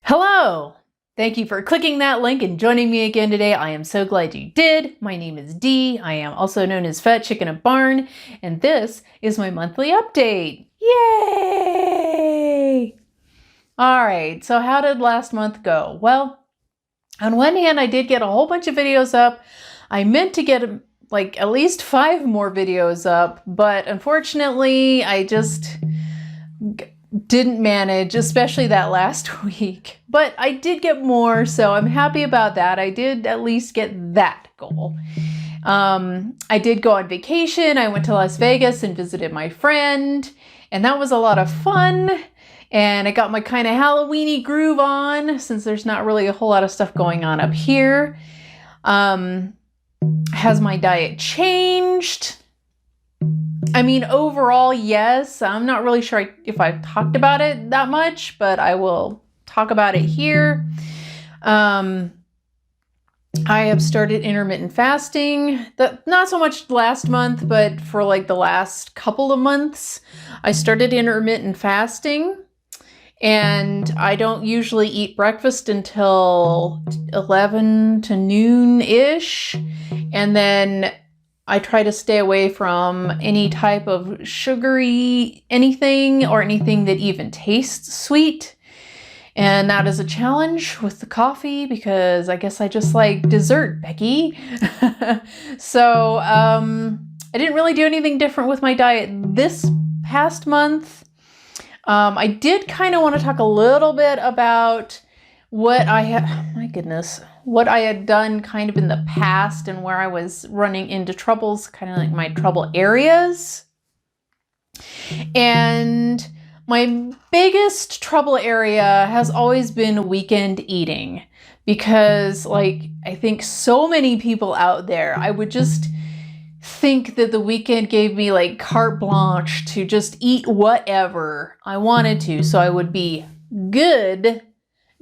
Hello! Thank you for clicking that link and joining me again today. I am so glad you did. My name is Dee. I am also known as Fat Chick in a Barn, and this is my monthly update. Yay! Alright, so how did last month go? Well, on one hand, I did get a whole bunch of videos up. I meant to get like at least 5 more videos up, but unfortunately, I just didn't manage, especially that last week. But I did get more, so I'm happy about that. I did at least get that goal. I did go on vacation. I went to Las Vegas and visited my friend, and that was a lot of fun. And I got my kind of Halloween-y groove on, since there's not really a whole lot of stuff going on up here. Has my diet changed? I mean, overall, yes. I'm not really sure if I've talked about it that much, but I will talk about it here. I have started intermittent fasting. Not so much last month, but for like the last couple of months, I started intermittent fasting. And I don't usually eat breakfast until 11 to noon-ish. And then I try to stay away from any type of sugary anything or anything that even tastes sweet. And that is a challenge with the coffee because I guess I just like dessert, Becky. So I didn't really do anything different with my diet this past month. I did kind of want to talk a little bit about what I had done kind of in the past and where I was running into troubles, kind of like my trouble areas. And my biggest trouble area has always been weekend eating because, like, I think so many people out there, I would just think that the weekend gave me like carte blanche to just eat whatever I wanted to. So I would be good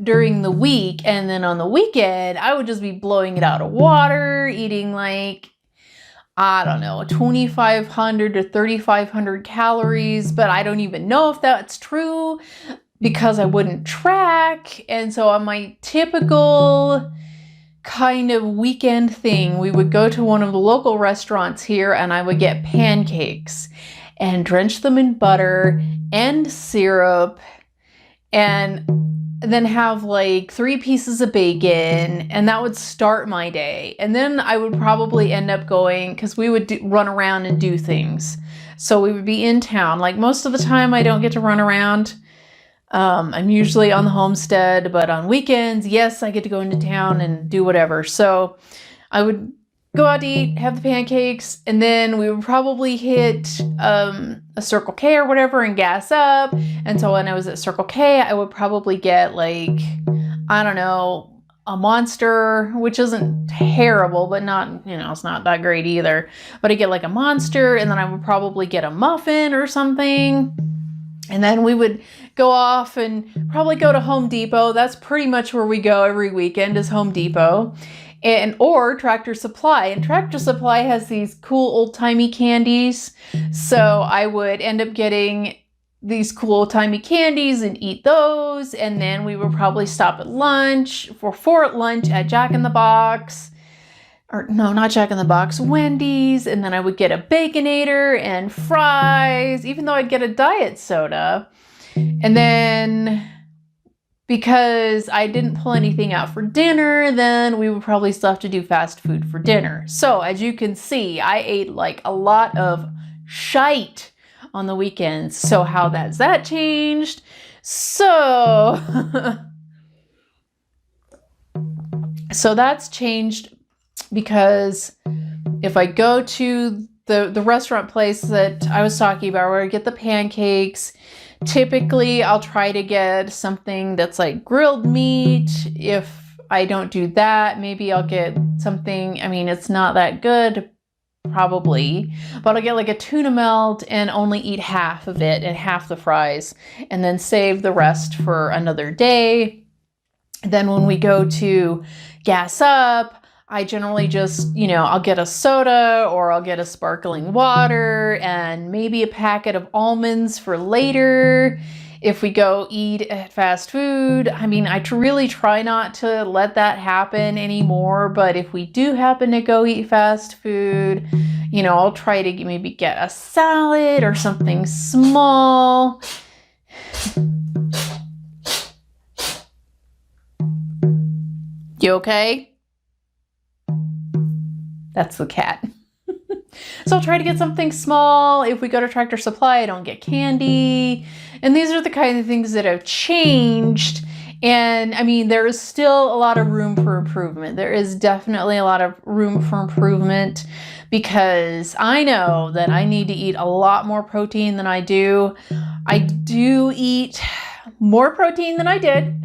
during the week, and then on the weekend, I would just be blowing it out of water, eating like, I don't know, 2,500 to 3,500 calories, but I don't even know if that's true because I wouldn't track. And so on my typical kind of weekend thing, we would go to one of the local restaurants here and I would get pancakes and drench them in butter and syrup and then have like 3 pieces of bacon, and that would start my day. And then I would probably end up going, because we would run around and do things. So we would be in town. Like most of the time I don't get to run around. I'm usually on the homestead, but on weekends, yes, I get to go into town and do whatever. So I would go out to eat, have the pancakes, and then we would probably hit a Circle K or whatever and gas up. And so when I was at Circle K, I would probably get like, I don't know, a Monster, which isn't terrible, but not, you know, it's not that great either. But I get like a Monster, and then I would probably get a muffin or something. And then we would go off and probably go to Home Depot. That's pretty much where we go every weekend, is Home Depot. Or Tractor Supply. And Tractor Supply has these cool old-timey candies. So I would end up getting these cool old-timey candies and eat those. And then we would probably stop at lunch, at lunch at Jack in the Box. Or no, not Jack in the Box, Wendy's. And then I would get a Baconator and fries, even though I'd get a diet soda. And then, because I didn't pull anything out for dinner, then we would probably still have to do fast food for dinner. So as you can see, I ate like a lot of shite on the weekends. So how has that changed? So, so that's changed because if I go to the restaurant place that I was talking about where I get the pancakes, typically I'll try to get something that's like grilled meat. If I don't do that, maybe I'll get something, I mean, it's not that good, probably, but I'll get like a tuna melt and only eat half of it and half the fries, and then save the rest for another day. Then when we go to gas up, I generally just, you know, I'll get a soda or I'll get a sparkling water and maybe a packet of almonds for later. if we go eat at fast food, I mean, I really try not to let that happen anymore, but if we do happen to go eat fast food, you know, I'll try to maybe get a salad or something small. You okay? That's the cat. So I'll try to get something small. If we go to Tractor Supply, I don't get candy. And these are the kind of things that have changed. And I mean, there is still a lot of room for improvement. There is definitely a lot of room for improvement because I know that I need to eat a lot more protein than I do. I do eat more protein than I did.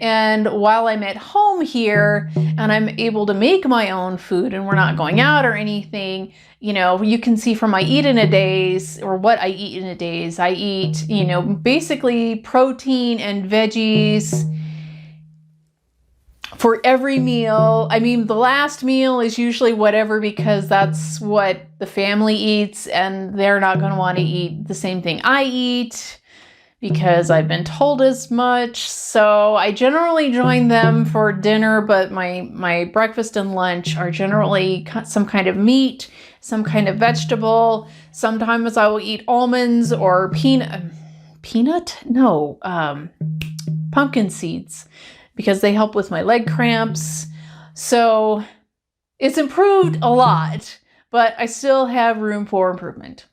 And while I'm at home here and I'm able to make my own food and we're not going out or anything, you know, you can see from my eat in a days or what I eat in a days, I eat, you know, basically protein and veggies for every meal. I mean, the last meal is usually whatever because that's what the family eats and they're not going to want to eat the same thing I eat, because I've been told as much. So I generally join them for dinner, but my breakfast and lunch are generally some kind of meat, some kind of vegetable. Sometimes I will eat almonds or pumpkin seeds because they help with my leg cramps. So it's improved a lot, but I still have room for improvement.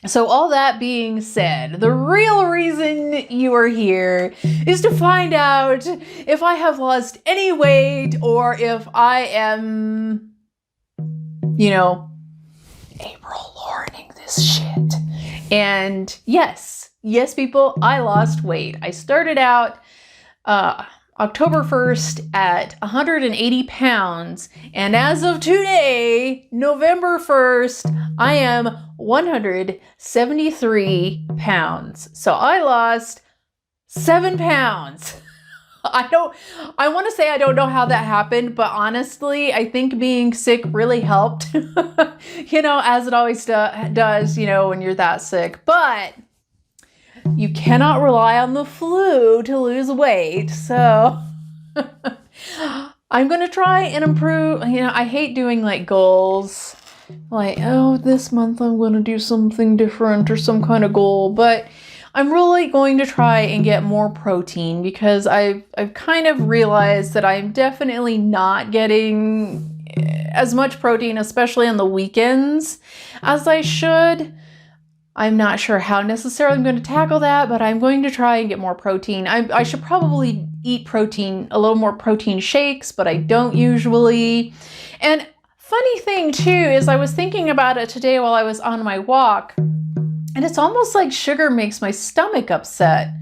So all that being said, the real reason you are here is to find out if I have lost any weight or if I am, you know, April Laurening this shit. And yes, people, I lost weight. I started out October 1st at 180 pounds. And as of today, November 1st, I am 173 pounds. So I lost 7 pounds. I want to say I don't know how that happened, but honestly, I think being sick really helped, you know, as it always does, you know, when you're that sick. But you cannot rely on the flu to lose weight. So I'm going to try and improve. You know, I hate doing like goals. Like, oh, this month I'm going to do something different or some kind of goal. But I'm really going to try and get more protein because I've kind of realized that I'm definitely not getting as much protein, especially on the weekends, as I should. I'm not sure how necessarily I'm going to tackle that, but I'm going to try and get more protein. I should probably eat protein, a little more protein shakes, but I don't usually. And funny thing too is I was thinking about it today while I was on my walk, and it's almost like sugar makes my stomach upset.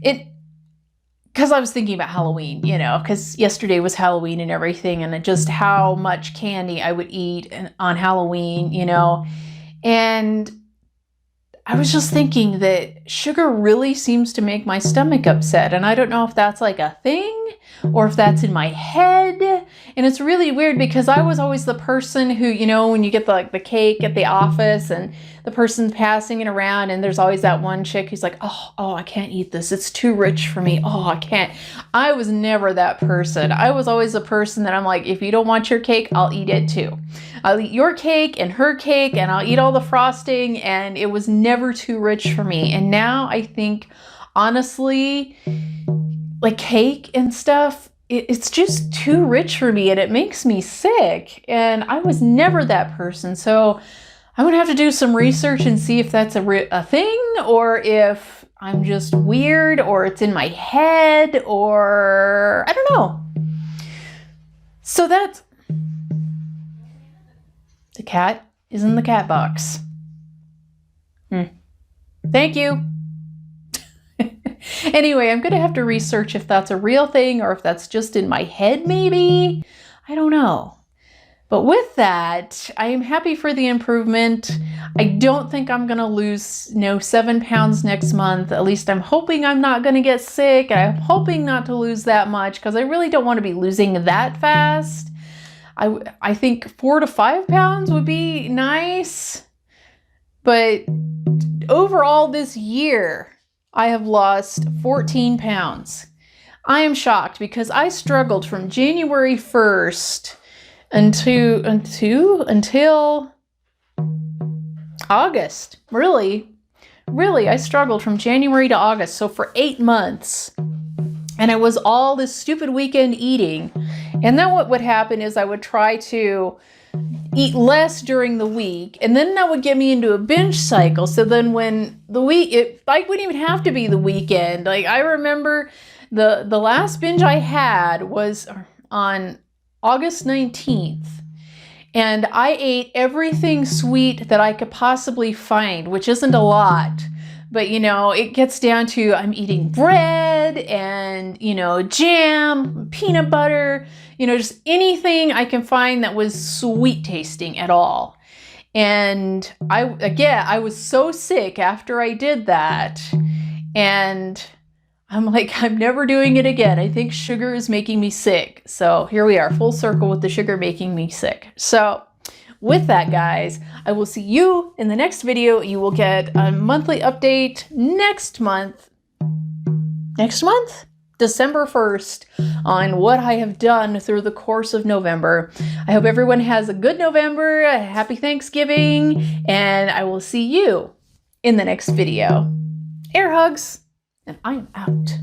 Because I was thinking about Halloween, you know, because yesterday was Halloween and everything, and just how much candy I would eat on Halloween, you know, and I was just thinking that sugar really seems to make my stomach upset. And I don't know if that's like a thing or if that's in my head. And it's really weird because I was always the person who, you know, when you get the cake at the office and the person's passing it around and there's always that one chick who's like, oh, I can't eat this. It's too rich for me. Oh, I can't. I was never that person. I was always the person that I'm like, if you don't want your cake, I'll eat it too. I'll eat your cake and her cake and I'll eat all the frosting, and it was never too rich for me. And now I think, honestly, like cake and stuff, it's just too rich for me and it makes me sick. And I was never that person. So I'm going to have to do some research and see if that's a thing or if I'm just weird or it's in my head or I don't know. So that's... The cat is in the cat box. Thank you. Anyway, I'm going to have to research if that's a real thing or if that's just in my head maybe. I don't know. But with that, I am happy for the improvement. I don't think I'm going to lose 7 pounds next month. At least I'm hoping I'm not going to get sick. I'm hoping not to lose that much because I really don't want to be losing that fast. I think 4 to 5 pounds would be nice. But overall this year, I have lost 14 pounds. I am shocked because I struggled from January 1st until August. Really, I struggled from January to August. So for 8 months. And it was all this stupid weekend eating. And then what would happen is I would try to eat less during the week, and then that would get me into a binge cycle. So then when the week, it like wouldn't even have to be the weekend. Like I remember the last binge I had was on August 19th. And I ate everything sweet that I could possibly find, which isn't a lot. But, you know, it gets down to I'm eating bread and, you know, jam, peanut butter, you know, just anything I can find that was sweet tasting at all. And I was so sick after I did that. And I'm like, I'm never doing it again. I think sugar is making me sick. So here we are, full circle with the sugar making me sick. So with that, guys, I will see you in the next video. You will get a monthly update next month, December 1st, on what I have done through the course of November. I hope everyone has a good November, a happy Thanksgiving, and I will see you in the next video. Air hugs, and I am out.